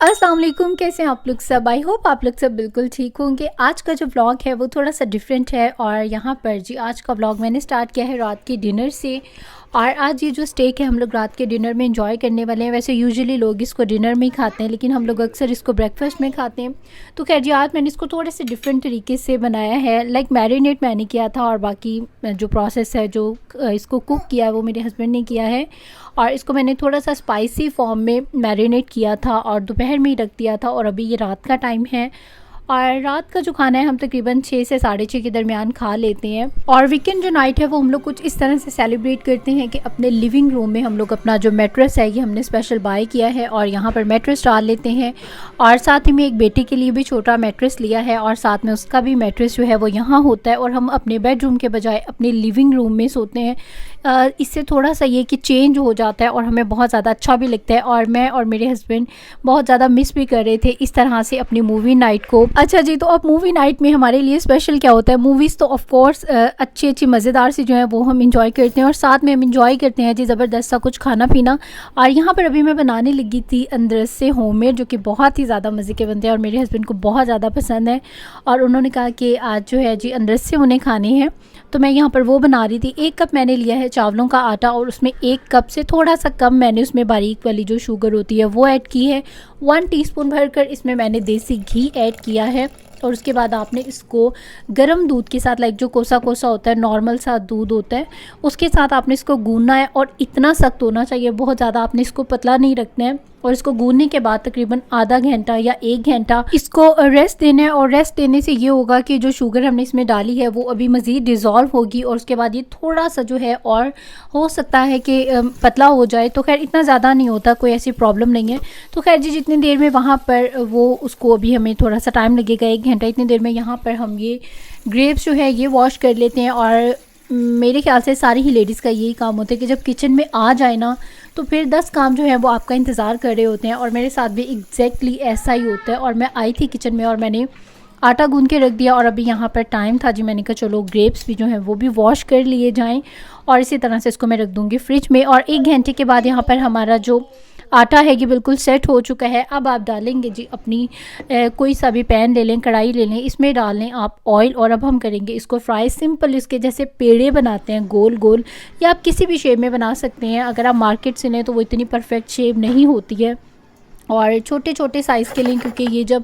अस्सलाम वालेकुम, कैसे हैं आप लोग सब। आई होप आप लोग सब बिल्कुल ठीक होंगे। आज का जो व्लॉग है वो थोड़ा सा डिफरेंट है और यहाँ पर जी आज का व्लॉग मैंने स्टार्ट किया है रात के डिनर से। और आज ये जो स्टेक है हम लोग रात के डिनर में इंजॉय करने वाले हैं। वैसे यूजुअली लोग इसको डिनर में ही खाते हैं, लेकिन हम लोग अक्सर इसको ब्रेकफास्ट में खाते हैं। तो खैर जी आज मैंने इसको थोड़े से डिफरेंट तरीके से बनाया है। लाइक मैरिनेट मैंने किया था और बाकी जो प्रोसेस है जो इसको कुक किया है वो मेरे हस्बैंड ने किया है। और इसको मैंने थोड़ा सा स्पाइसी फॉर्म में मैरिनेट किया था और दोपहर में ही रख दिया था। और अभी ये रात का टाइम है और रात का जो खाना है हम तकरीबन 6 से 6:30 के दरमियान खा लेते हैं। और वीकेंड जो नाइट है वो हम लोग कुछ इस तरह से सेलिब्रेट करते हैं कि अपने लिविंग रूम में हम लोग अपना जो मैट्रेस है ये हमने स्पेशल बाय किया है और यहाँ पर मैट्रेस डाल लेते हैं। और साथ ही में एक बेटे के लिए भी छोटा मैट्रेस लिया है और साथ में उसका भी मैट्रेस जो है वो यहाँ होता है और हम अपने बेडरूम के बजाय अपने लिविंग रूम में सोते हैं। इससे थोड़ा सा ये कि चेंज हो जाता है और हमें बहुत ज़्यादा अच्छा भी लगता है। और मैं और मेरे हस्बैंड बहुत ज़्यादा मिस भी कर रहे थे इस तरह से अपनी मूवी नाइट को। अच्छा जी, तो अब मूवी नाइट में हमारे लिए स्पेशल क्या होता है। मूवीज़ तो ऑफ कोर्स अच्छी अच्छी मज़ेदार सी जो है वो हम इंजॉय करते हैं और साथ में हम इंजॉय करते हैं जी ज़बरदस्त सा कुछ खाना पीना। और यहाँ पर अभी मैं बनाने लगी थी अंदरस से होममेड, जो कि बहुत ही ज़्यादा मज़े के बनते हैं और मेरे हस्बैंड को बहुत ज़्यादा पसंद है। और उन्होंने कहा कि आज जो है जी अंदरस से उन्हें खाने हैं, तो मैं यहाँ पर वो बना रही थी। 1 कप मैंने लिया है चावलों का आटा और उसमें 1 कप से थोड़ा सा कम मैंने उसमें बारीक वाली जो शुगर होती है वो ऐड की है। 1 टीस्पून भरकर इसमें मैंने देसी घी ऐड किया है। और उसके बाद आपने इसको गर्म दूध के साथ, लाइक जो कोसा कोसा होता है नॉर्मल सा दूध होता है, उसके साथ आपने इसको गूंदना है। और इतना सख्त होना चाहिए, बहुत ज़्यादा आपने इसको पतला नहीं रखना है। और इसको गूंदने के बाद तकरीबन आधा घंटा या 1 घंटा इसको रेस्ट देना है। और रेस्ट देने से ये होगा कि जो शुगर हमने इसमें डाली है वो अभी मज़ीद डिज़ोल्व होगी और उसके बाद ये थोड़ा सा जो है और हो सकता है कि पतला हो जाए। तो खैर इतना ज़्यादा नहीं होता, कोई ऐसी प्रॉब्लम नहीं है। तो खैर जी जितनी देर में वहाँ पर वो उसको अभी हमें थोड़ा सा टाइम लगेगा 1 घंटा, इतनी देर में यहाँ पर हम ये ग्रेप्स जो है ये वॉश कर लेते हैं। और मेरे ख्याल से सारी ही लेडीज़ का यही काम होता है कि जब किचन में आ जाए ना तो फिर 10 काम जो है वो आपका इंतज़ार कर रहे होते हैं। और मेरे साथ भी एग्जैक्टली ऐसा ही होता है। और मैं आई थी किचन में और मैंने आटा गूंद के रख दिया और अभी यहाँ पर टाइम था जी, मैंने कहा चलो ग्रेप्स भी जो हैं वो भी वॉश कर लिए जाएं। और इसी तरह से इसको मैं रख दूँगी फ्रिज में। और 1 घंटे के बाद यहाँ पर हमारा जो आटा है ये बिल्कुल सेट हो चुका है। अब आप डालेंगे जी अपनी कोई सा भी पैन ले लें, कढ़ाई ले लें, इसमें डाल लें आप ऑयल। और अब हम करेंगे इसको फ्राई, सिंपल इसके जैसे पेड़े बनाते हैं गोल गोल, या आप किसी भी शेप में बना सकते हैं। अगर आप मार्केट से लें तो वो इतनी परफेक्ट शेप नहीं होती है। और छोटे छोटे साइज़ के लें क्योंकि ये जब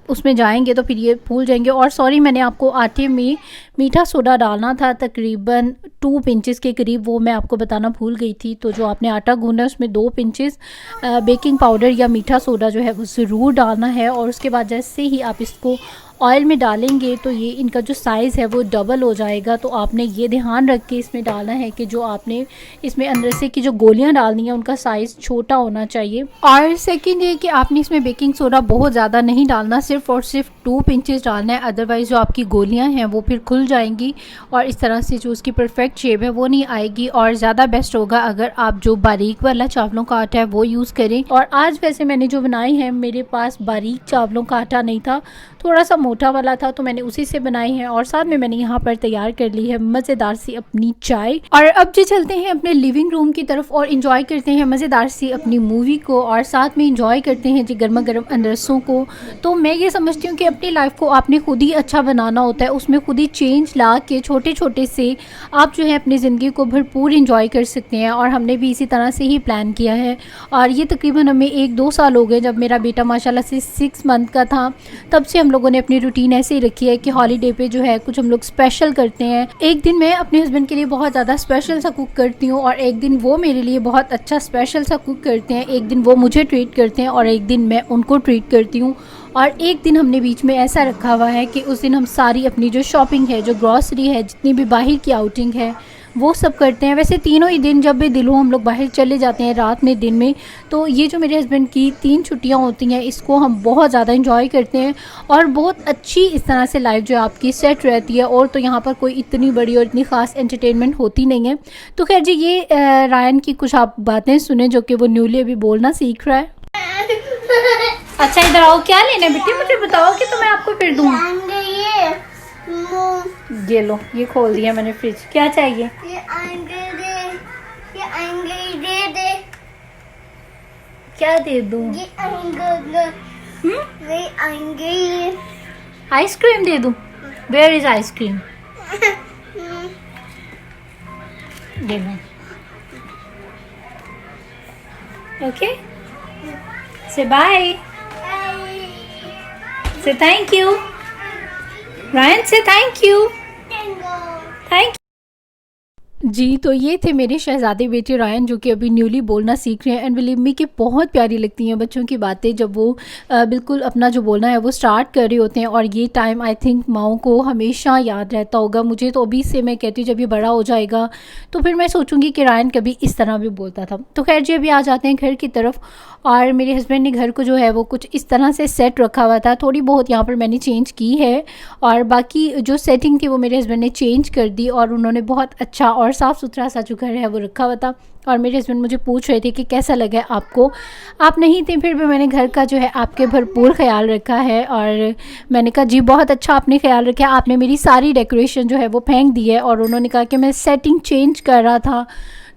उसमें जाएंगे तो फिर ये फूल जाएंगे। और सॉरी, मैंने आपको आटे में मीठा सोडा डालना था तकरीबन 2 पिंचेस के करीब, वो मैं आपको बताना भूल गई थी। तो जो आपने आटा गूंदा है उसमें 2 पिंचेस बेकिंग पाउडर या मीठा सोडा जो है वो ज़रूर डालना है। और उसके बाद जैसे ही आप इसको ऑयल में डालेंगे तो ये इनका जो साइज़ है वो डबल हो जाएगा। तो आपने ये ध्यान रख के इसमें डालना है कि जो आपने इसमें अंदर से की जो गोलियां डालनी है उनका साइज़ छोटा होना चाहिए। और सेकंड ये कि आपने इसमें बेकिंग सोडा बहुत ज़्यादा नहीं डालना, सिर्फ और सिर्फ 2 पिंचेस डालना है, अदरवाइज़ जो आपकी गोलियां हैं वो फिर खुल जाएंगी और इस तरह से जो उसकी परफेक्ट शेप है वो नहीं आएगी। और ज़्यादा बेस्ट होगा अगर आप जो बारीक वाला चावलों का आटा है वो यूज़ करें। और आज वैसे मैंने जो बनाई है मेरे पास बारीक चावलों का आटा नहीं था, थोड़ा सा मोटा वाला था, तो मैंने उसी से बनाई है। और साथ में मैंने यहाँ पर तैयार कर ली है मज़ेदार सी अपनी चाय। और अब जी चलते हैं अपने लिविंग रूम की तरफ और इंजॉय करते हैं मज़ेदार सी अपनी मूवी को और साथ में इंजॉय करते हैं जी गर्मा गर्म अनरसों को। तो मैं ये समझती हूँ कि अपनी लाइफ को आपने खुद ही अच्छा बनाना होता है, उसमें खुद ही चेंज ला के छोटे छोटे से आप जो है अपनी ज़िंदगी को भरपूर इंजॉय कर सकते हैं। और हमने भी इसी तरह से ही प्लान किया है। और ये तकरीबन हमें 1-2 साल हो गए, जब मेरा बेटा माशाल्लाह से 6 मंथ का था तब से हम लोगों ने अपनी रूटीन ऐसे ही रखी है कि हॉलीडे पे जो है कुछ हम लोग स्पेशल करते हैं। एक दिन मैं अपने हस्बैंड के लिए बहुत ज़्यादा स्पेशल सा कुक करती हूँ और एक दिन वो मेरे लिए बहुत अच्छा स्पेशल सा कुक करते हैं। एक दिन वो मुझे ट्रीट करते हैं और एक दिन मैं उनको ट्रीट करती हूँ। और एक दिन हमने बीच में ऐसा रखा हुआ है कि उस दिन हम सारी अपनी जो शॉपिंग है, जो ग्रॉसरी है, जितनी भी बाहर की आउटिंग है वो सब करते हैं। वैसे तीनों ही दिन जब भी दिल हो हम लोग बाहर चले जाते हैं, रात में दिन में। तो ये जो मेरे हस्बैंड की 3 छुट्टियां होती हैं इसको हम बहुत ज़्यादा इंजॉय करते हैं और बहुत अच्छी इस तरह से लाइफ जो आपकी सेट रहती है। और तो यहाँ पर कोई इतनी बड़ी और इतनी ख़ास एंटरटेनमेंट होती नहीं है। तो खैर जी ये रायन की कुछ आप बातें सुने जो कि वो न्यूली अभी बोलना सीख रहा है। अच्छा इधर आओ, क्या लेना है बेटी मुझे बताओ कि तो मैं आपको फिर दूँ। ये लो, ये खोल दिया मैंने फ्रिज, क्या चाहिए? ये अंडे दे, ये अंडे दे दे। क्या दे दूँ? ये आएंगे वे आएंगे आइसक्रीम दे दूँ? Where is ice cream? दे दूँ? ओके, से बाय, से थैंक यू, रायन से थैंक यू, थैंक। जी, तो ये थे मेरे शहज़ादे बेटे रायन, जो कि अभी न्यूली बोलना सीख रहे हैं। एंड बिलीव मी कि बहुत प्यारी लगती हैं बच्चों की बातें जब वो बिल्कुल अपना जो बोलना है वो स्टार्ट कर रहे होते हैं। और ये टाइम आई थिंक माँओं को हमेशा याद रहता होगा। मुझे तो अभी से मैं कहती हूँ जब ये बड़ा हो जाएगा तो फिर मैं सोचूंगी कि रायन कभी इस तरह भी बोलता था। तो खैर जी, अभी आ जाते हैं घर की तरफ। और मेरे हस्बैंड ने घर को जो है वो कुछ इस तरह से सेट रखा हुआ था। थोड़ी बहुत यहाँ पर मैंने चेंज की है, और बाकी जो सेटिंग थी वो मेरे हस्बैंड ने चेंज कर दी। और उन्होंने बहुत अच्छा और साफ़ सुथरा सा जो घर है वो रखा हुआ था। और मेरे हस्बैंड मुझे पूछ रहे थे कि कैसा लगा आपको। आप नहीं थे फिर भी मैंने घर का जो है आपके भरपूर ख्याल रखा है। और मैंने कहा जी बहुत अच्छा आपने ख्याल रखा, आपने मेरी सारी डेकोरेशन जो है वो फेंक दी है। और उन्होंने कहा कि मैं सेटिंग चेंज कर रहा था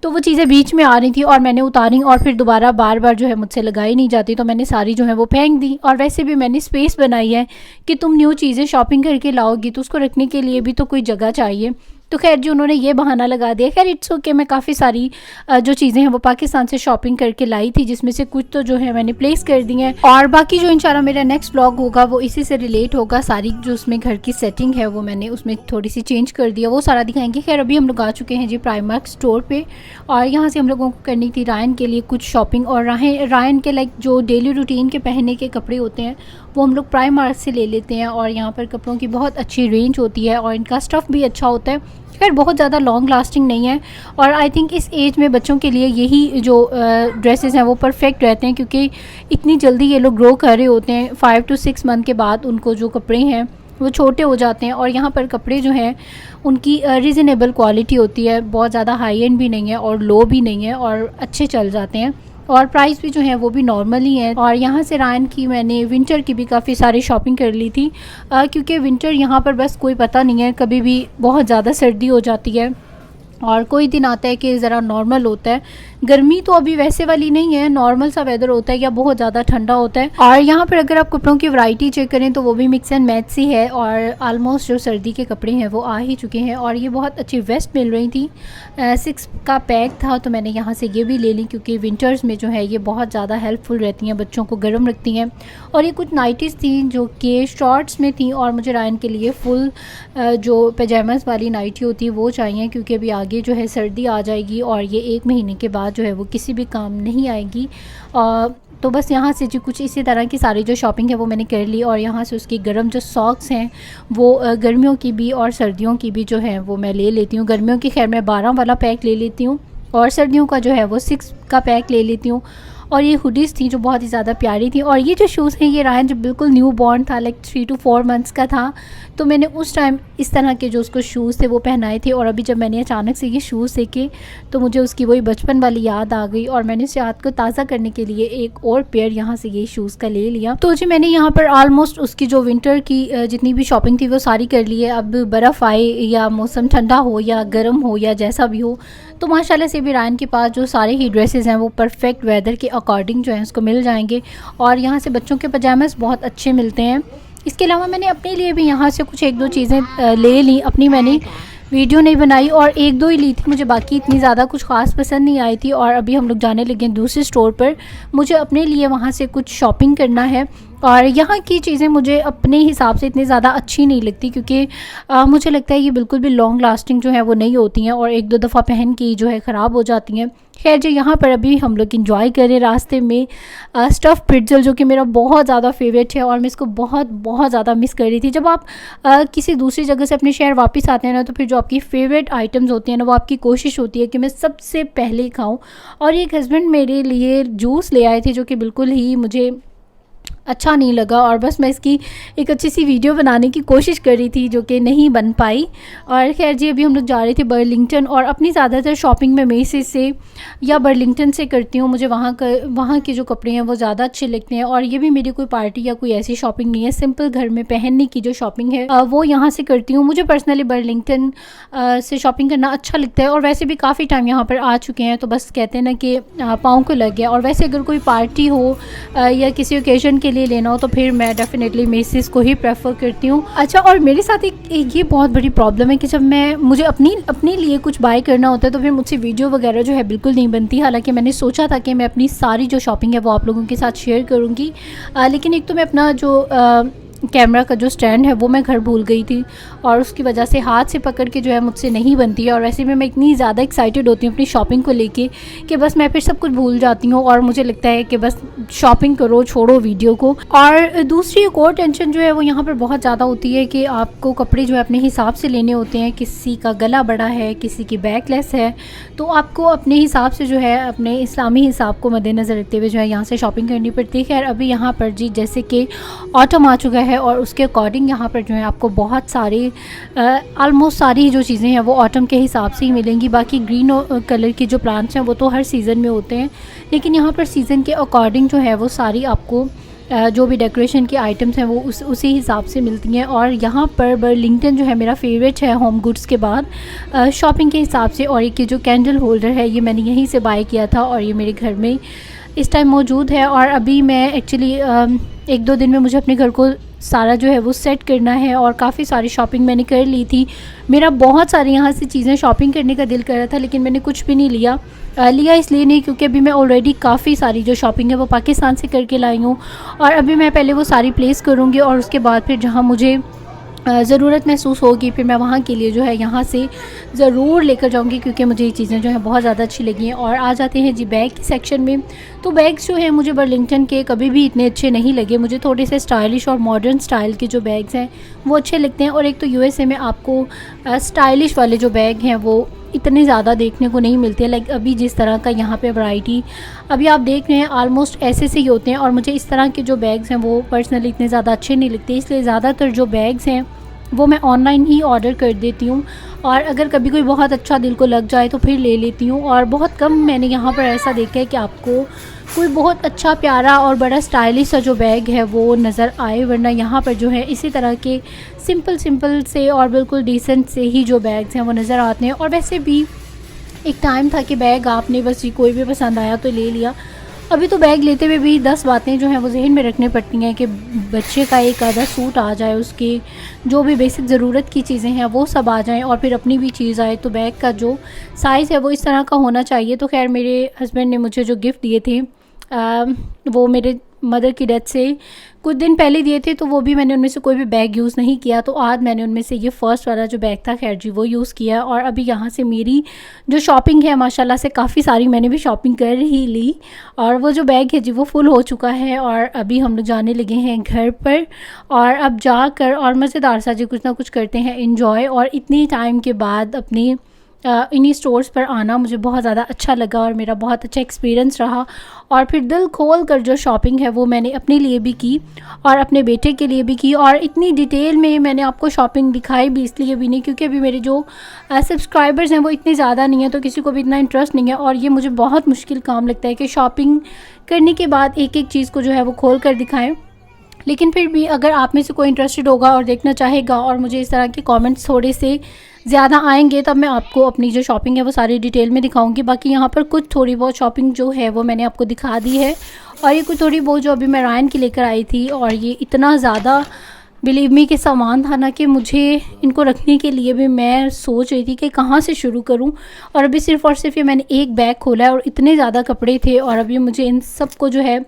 तो वो चीज़ें बीच में आ रही थी और मैंने उतारी, और फिर दोबारा बार बार जो है मुझसे लगाई नहीं जाती, तो मैंने सारी जो है वो फेंक दी। और वैसे भी मैंने स्पेस बनाई है कि तुम न्यू चीज़ें शॉपिंग करके लाओगी तो उसको रखने के लिए भी तो कोई जगह चाहिए। तो खैर जी, उन्होंने ये बहाना लगा दिया। खैर इट्स ओके, मैं काफ़ी सारी जो चीज़ें हैं वो पाकिस्तान से शॉपिंग करके लाई थी, जिसमें से कुछ तो जो है मैंने प्लेस कर दी हैं। और बाकी जो इंशाल्लाह मेरा नेक्स्ट व्लॉग होगा वो इसी से रिलेट होगा। सारी जो उसमें घर की सेटिंग है वो मैंने उसमें थोड़ी सी चेंज कर दिया, वो सारा दिखाएंगे। खैर अभी हम लोग आ चुके हैं जी प्राइमार्क स्टोर पे, और यहाँ से हम लोगों को करनी थी रायन के लिए कुछ शॉपिंग। और रायन के लाइक जो डेली रूटीन के पहनने के कपड़े होते हैं वो हम लोग प्राइमार्क से ले लेते हैं। और यहाँ पर कपड़ों की बहुत अच्छी रेंज होती है और इनका स्टफ़ भी अच्छा होता है। खैर बहुत ज़्यादा लॉन्ग लास्टिंग नहीं है, और आई थिंक इस एज में बच्चों के लिए यही जो ड्रेसेस हैं वो परफेक्ट रहते हैं, क्योंकि इतनी जल्दी ये लोग ग्रो कर रहे होते हैं। 5 to 6 मंथ के बाद उनको जो कपड़े हैं वो छोटे हो जाते हैं। और यहाँ पर कपड़े जो हैं उनकी रीज़नेबल क्वालिटी होती है, बहुत ज़्यादा हाई एंड भी नहीं है और लो भी नहीं है, और अच्छे चल जाते हैं। और प्राइस भी जो है वो भी नॉर्मल ही है। और यहाँ से रायन की मैंने विंटर की भी काफ़ी सारी शॉपिंग कर ली थी, क्योंकि विंटर यहाँ पर बस कोई पता नहीं है, कभी भी बहुत ज़्यादा सर्दी हो जाती है और कोई दिन आता है कि ज़रा नॉर्मल होता है। गर्मी तो अभी वैसे वाली नहीं है, नॉर्मल सा वेदर होता है या बहुत ज़्यादा ठंडा होता है। और यहाँ पर अगर आप कपड़ों की वैरायटी चेक करें तो वो भी मिक्स एंड मैच सी है, और आलमोस्ट जो सर्दी के कपड़े हैं वो आ ही चुके हैं। और ये बहुत अच्छी वेस्ट मिल रही थी, 6 का पैक था, तो मैंने यहाँ से ये भी ले ली, क्योंकि विंटर्स में जो है ये बहुत ज़्यादा हेल्पफुल रहती हैं, बच्चों को गर्म रखती हैं। और ये कुछ नाइटीज़ थी जो कि शॉर्ट्स में थी, और मुझे रायन के लिए फुल जो पैजामास वाली नाइटी होती है वो चाहिए, क्योंकि अभी आगे जो है सर्दी आ जाएगी और ये 1 महीने के बाद जो है वो किसी भी काम नहीं आएगी। तो बस यहाँ से जो कुछ इसी तरह की सारी जो शॉपिंग है वो मैंने कर ली। और यहाँ से उसकी गर्म जो सॉक्स हैं वो गर्मियों की भी और सर्दियों की भी जो है वो मैं ले लेती हूँ। गर्मियों की खैर मैं 12 वाला पैक ले लेती हूँ, और सर्दियों का जो है वो 6 का पैक ले लेती हूँ। और ये हुडीज़ थी जो बहुत ही ज़्यादा प्यारी थी। और ये जो शूज़ हैं ये रायन जो बिल्कुल न्यू बॉर्न था, लाइक 3 to 4 मंथ्स का था, तो मैंने उस टाइम इस तरह के जो उसको शूज़ थे वो पहनाए थे। और अभी जब मैंने अचानक से ये शूज़ देखे तो मुझे उसकी वही बचपन वाली याद आ गई, और मैंने उस याद को ताज़ा करने के लिए एक और पेयर यहाँ से ये शूज़ का ले लिया। तो जी मैंने यहाँ पर ऑलमोस्ट उसकी जो विंटर की जितनी भी शॉपिंग थी वो सारी कर ली है। अब बर्फ़ आए या मौसम ठंडा हो या गर्म हो या जैसा भी हो, तो माशाल्लाह से भी रायन के पास जो सारे ही ड्रेसेस हैं वो परफेक्ट वेदर के अकॉर्डिंग जो है उसको मिल जाएंगे। और यहाँ से बच्चों के पजामास बहुत अच्छे मिलते हैं। इसके अलावा मैंने अपने लिए भी यहाँ से कुछ 1-2 चीज़ें ले ली। अपनी मैंने वीडियो नहीं बनाई और 1-2 ही ली थी, मुझे बाकी इतनी ज़्यादा कुछ ख़ास पसंद नहीं आई थी। और अभी हम लोग जाने लगे हैं दूसरे स्टोर पर, मुझे अपने लिए वहाँ से कुछ शॉपिंग करना है। और यहाँ की चीज़ें मुझे अपने हिसाब से इतनी ज़्यादा अच्छी नहीं लगती, क्योंकि मुझे लगता है ये बिल्कुल भी लॉन्ग लास्टिंग जो है वो नहीं होती हैं, और 1-2 दफ़ा पहन के जो है ख़राब हो जाती हैं। खैर जो यहाँ पर अभी हम लोग इंजॉय करें रास्ते में स्टफ़ प्रिट्ज़ल, जो कि मेरा बहुत ज़्यादा फेवरेट है और मैं इसको बहुत बहुत ज़्यादा मिस कर रही थी। जब आप किसी दूसरी जगह से अपने शहर वापस आते हैं ना, तो फिर जो आपकी फ़ेवरेट आइटम्स होती हैं ना, वो आपकी कोशिश होती है कि मैं सबसे पहले खाऊँ। और एक हस्बैंड मेरे लिए जूस ले आए थे जो कि बिल्कुल ही मुझे अच्छा नहीं लगा और बस मैं इसकी एक अच्छी सी वीडियो बनाने की कोशिश कर रही थी जो कि नहीं बन पाई। और खैर जी, अभी हम लोग जा रहे थे बर्लिंगटन और अपनी ज़्यादातर शॉपिंग मैं मेसिस से या बर्लिंगटन से करती हूँ। मुझे वहाँ के जो कपड़े हैं वो ज़्यादा अच्छे लगते हैं और ये भी मेरी कोई पार्टी या कोई ऐसी शॉपिंग नहीं है, सिंपल घर में पहनने की जो शॉपिंग है वो यहाँ से करती हूँ। मुझे पर्सनली बर्लिंगटन से शॉपिंग करना अच्छा लगता है और वैसे भी काफ़ी टाइम यहाँ पर आ चुके हैं तो बस कहते हैं ना कि पाँव को लग गया। और वैसे अगर कोई पार्टी हो या किसी ओकेजन के लिए लेना हो तो फिर मैं डेफिनेटली मेसिस को ही प्रेफर करती हूँ। अच्छा, और मेरे साथ एक ये बहुत बड़ी प्रॉब्लम है कि जब मुझे अपने लिए कुछ बाय करना होता है तो फिर मुझसे वीडियो वगैरह जो है बिल्कुल नहीं बनती। हालांकि मैंने सोचा था कि मैं अपनी सारी जो शॉपिंग है वो आप लोगों के साथ शेयर करूँगी, लेकिन एक तो मैं अपना जो कैमरा का जो स्टैंड है वो मैं घर भूल गई थी और उसकी वजह से हाथ से पकड़ के जो है मुझसे नहीं बनती है। और वैसे में मैं इतनी ज़्यादा एक्साइटेड होती हूँ अपनी शॉपिंग को लेके कि बस मैं फिर सब कुछ भूल जाती हूँ और मुझे लगता है कि बस शॉपिंग करो, छोड़ो वीडियो को। और दूसरी एक और टेंशन जो है वो यहाँ पर बहुत ज़्यादा होती है कि आपको कपड़े जो है अपने हिसाब से लेने होते हैं। किसी का गला बड़ा है, किसी की बैकलेस है, तो आपको अपने हिसाब से जो है अपने इस्लामी हिसाब को मद्देनज़र रखते हुए जो है यहाँ से शॉपिंग करनी पड़ती है। खैर अभी यहाँ पर जी जैसे कि ऑटम आ चुका है और उसके अकॉर्डिंग यहाँ पर जो है आपको बहुत सारे ऑलमोस्ट सारी जो चीज़ें हैं वो ऑटम के हिसाब से ही मिलेंगी। बाकी ग्रीन कलर की जो प्लांट्स हैं वो तो हर सीज़न में होते हैं, लेकिन यहाँ पर सीज़न के अकॉर्डिंग जो है वो सारी आपको जो भी डेकोरेशन की आइटम्स हैं वो उसी हिसाब से मिलती हैं। और यहाँ पर बर्लिंगटन जो है मेरा फेवरेट है होम गुड्स के बाद शॉपिंग के हिसाब से। और एक ये जो कैंडल होल्डर है ये मैंने यहीं से बाय किया था और ये मेरे घर में इस टाइम मौजूद है। और अभी मैं एक्चुअली 1-2 दिन में मुझे अपने घर को सारा जो है वो सेट करना है और काफ़ी सारी शॉपिंग मैंने कर ली थी। मेरा बहुत सारी यहाँ से चीज़ें शॉपिंग करने का दिल कर रहा था लेकिन मैंने कुछ भी नहीं लिया इसलिए नहीं क्योंकि अभी मैं ऑलरेडी काफ़ी सारी जो शॉपिंग है वो पाकिस्तान से करके लाई हूँ और अभी मैं पहले वो सारी प्लेस करूँगी और उसके बाद फिर जहाँ मुझे ज़रूरत महसूस होगी फिर मैं वहाँ के लिए जो है यहाँ से ज़रूर लेकर जाऊँगी क्योंकि मुझे ये चीज़ें जो हैं बहुत ज़्यादा अच्छी लगी हैं। और आ जाते हैं जी बैग की सेक्शन में। तो बैग्स जो हैं मुझे बर्लिंगटन के कभी भी इतने अच्छे नहीं लगे। मुझे थोड़े से स्टाइलिश और मॉडर्न स्टाइल के जो बैग्स हैं वो अच्छे लगते हैं। और एक तो यूएसए में आपको स्टाइलिश वाले जो बैग हैं वो इतने ज़्यादा देखने को नहीं मिलते। लाइक अभी जिस तरह का यहाँ पे वैरायटी अभी आप देख रहे हैं ऑलमोस्ट ऐसे से ही होते हैं और मुझे इस तरह के जो बैग्स हैं वो पर्सनली इतने ज़्यादा अच्छे नहीं लगते, इसलिए ज़्यादातर जो बैग्स हैं वो मैं ऑनलाइन ही ऑर्डर कर देती हूँ। और अगर कभी कोई बहुत अच्छा दिल को लग जाए तो फिर ले लेती हूँ। और बहुत कम मैंने यहाँ पर ऐसा देखा है कि आपको कोई बहुत अच्छा प्यारा और बड़ा स्टाइलिश सा जो बैग है वो नज़र आए, वरना यहाँ पर जो है इसी तरह के सिंपल से और बिल्कुल डिसेंट से ही जो बैग्स हैं वो नज़र आते हैं। और वैसे भी एक टाइम था कि बैग आपने बस कोई भी पसंद आया तो ले लिया। अभी तो बैग लेते हुए भी 10 बातें जो हैं वो जहन में रखनी पड़ती हैं कि बच्चे का एक आधा सूट आ जाए, उसके जो भी बेसिक ज़रूरत की चीज़ें हैं वो सब आ जाएं और फिर अपनी भी चीज़ आए। तो बैग का जो साइज़ है वो इस तरह का होना चाहिए। तो खैर मेरे हस्बैंड ने मुझे जो गिफ्ट दिए थे वो मेरे मदर की डेथ से कुछ दिन पहले दिए थे, तो वो भी मैंने उनमें से कोई भी बैग यूज़ नहीं किया। तो आज मैंने उनमें से ये फ़र्स्ट वाला जो बैग था खैर जी वो यूज़ किया। और अभी यहाँ से मेरी जो शॉपिंग है माशाल्लाह से काफ़ी सारी मैंने भी शॉपिंग कर ही ली और वो जो बैग है जी वो फुल हो चुका है। और अभी हम लोग जाने लगे हैं घर पर और अब जाकर और मज़ेदार सा जी कुछ ना कुछ करते हैं इंजॉय। और इतनी टाइम के बाद अपनी इन्हीं स्टोर्स पर आना मुझे बहुत ज़्यादा अच्छा लगा और मेरा बहुत अच्छा एक्सपीरियंस रहा। और फिर दिल खोल कर जो शॉपिंग है वो मैंने अपने लिए भी की और अपने बेटे के लिए भी की। और इतनी डिटेल में मैंने आपको शॉपिंग दिखाई भी इसलिए भी नहीं क्योंकि अभी मेरे जो सब्सक्राइबर्स हैं वो इतने ज़्यादा नहीं है, तो किसी को भी इतना इंटरेस्ट नहीं है। और ये मुझे बहुत मुश्किल काम लगता है कि शॉपिंग करने के बाद एक एक चीज़ को जो है वो खोल कर दिखाएँ। लेकिन फिर भी अगर आप में से कोई इंटरेस्टेड होगा और देखना चाहेगा और मुझे इस तरह के कमेंट्स थोड़े से ज़्यादा आएंगे तब मैं आपको अपनी जो शॉपिंग है वो सारी डिटेल में दिखाऊंगी। बाकी यहाँ पर कुछ थोड़ी बहुत शॉपिंग जो है वो मैंने आपको दिखा दी है। और ये कुछ थोड़ी बहुत जो अभी मैं रायन की लेकर आई थी और ये इतना ज़्यादा बिलीव मी के सामान था ना कि मुझे इनको रखने के लिए भी मैं सोच रही थी कि कहाँ से शुरू करूँ। और अभी सिर्फ़ और सिर्फ ये मैंने एक बैग खोला है और इतने ज़्यादा कपड़े थे और अभी मुझे इन सब को जो है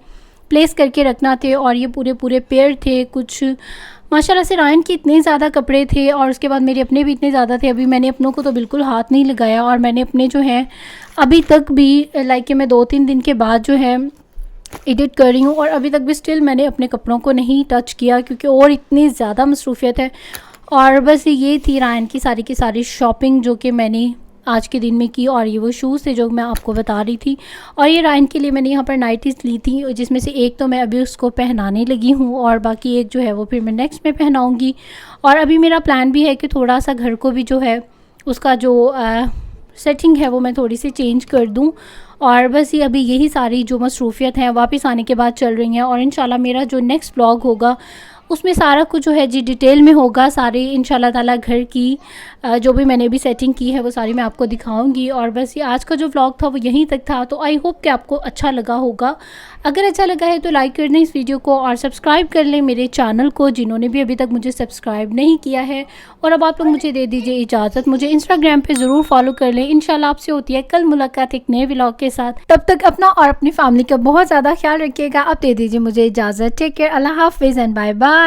प्लेस करके रखना थे। और ये पूरे पेयर थे, कुछ माशाल्लाह से रायन के इतने ज़्यादा कपड़े थे और उसके बाद मेरे अपने भी इतने ज़्यादा थे। अभी मैंने अपनों को तो बिल्कुल हाथ नहीं लगाया और मैंने अपने जो हैं अभी तक भी लाइक कि मैं 2-3 दिन के बाद जो है एडिट कर रही हूँ और अभी तक भी स्टिल मैंने अपने कपड़ों को नहीं टच किया क्योंकि और इतनी ज़्यादा मसरूफियत है। और बस ये थी रायन की सारी शॉपिंग जो कि मैंने आज के दिन में की। और ये वो शूज़ थे जो मैं आपको बता रही थी। और ये रायन के लिए मैंने यहाँ पर नाइटीज़ ली थी, जिसमें से एक तो मैं अभी उसको पहनाने लगी हूँ और बाकी एक जो है वो फिर मैं नेक्स्ट में पहनाऊँगी। और अभी मेरा प्लान भी है कि थोड़ा सा घर को भी जो है उसका जो सेटिंग है वो मैं थोड़ी सी चेंज कर दूं। और बस ये अभी यही सारी जो मसरूफ़ियत हैं वापस आने के बाद चल रही हैं। और इंशाल्लाह मेरा जो नेक्स्ट व्लॉग होगा उसमें सारा कुछ जो है जी डिटेल में होगा। सारी इंशाल्लाह ताला घर की जो भी मैंने अभी सेटिंग की है वो सारी मैं आपको दिखाऊंगी। और बस ये आज का जो व्लॉग था वो यहीं तक था। तो आई होप कि आपको अच्छा लगा होगा। अगर अच्छा लगा है तो लाइक कर दें इस वीडियो को और सब्सक्राइब कर लें मेरे चैनल को, जिन्होंने भी अभी तक मुझे सब्सक्राइब नहीं किया है। और अब आप लोग मुझे दे दीजिए इजाज़त, मुझे इंस्टाग्राम पे ज़रूर फॉलो कर लें। इंशाल्लाह आपसे होती है कल मुलाकात एक नए व्लॉग के साथ। तब तक अपना और अपनी फैमिली का बहुत ज़्यादा ख्याल रखिएगा। अब दे दीजिए मुझे इजाज़त। टेक केयर, अल्लाह हाफिज़ एंड बाय बाय।